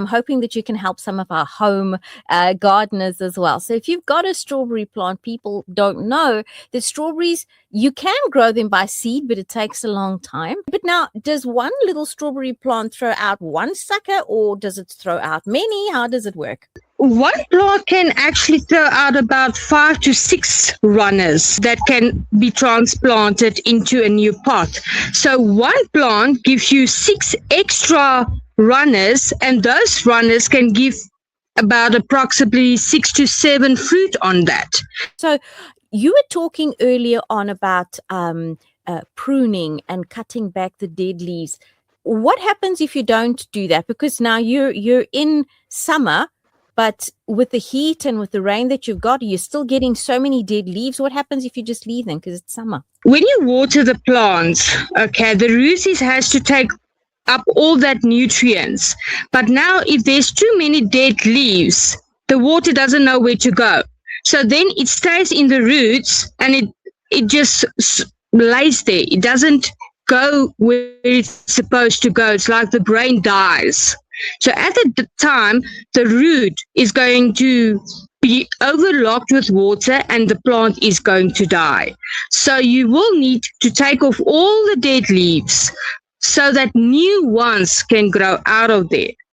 I'm hoping that you can help some of our home gardeners as well. So if you've got a strawberry plant, people don't know that strawberries, you can grow them by seed, but it takes a long time. But now, does one little strawberry plant throw out one sucker, or does it throw out many? How does it work? One plant can actually throw out about 5 to 6 runners that can be transplanted into a new pot. So one plant gives you 6 extra runners, and those runners can give about approximately 6 to 7 fruit on that. So you were talking earlier on about pruning and cutting back the dead leaves. What happens if you don't do that? Because now you're in summer, but with the heat and with the rain that you've got, you're still getting so many dead leaves. What happens if you just leave them because it's summer? When you water the plants, okay, the roots has to take up all that nutrients. But now if there's too many dead leaves, the water doesn't know where to go. So then it stays in the roots and it just lays there. It doesn't go where it's supposed to go. It's like the brain dies. So at the time, the root is going to be overlocked with water and the plant is going to die. So you will need to take off all the dead leaves so that new ones can grow out of there.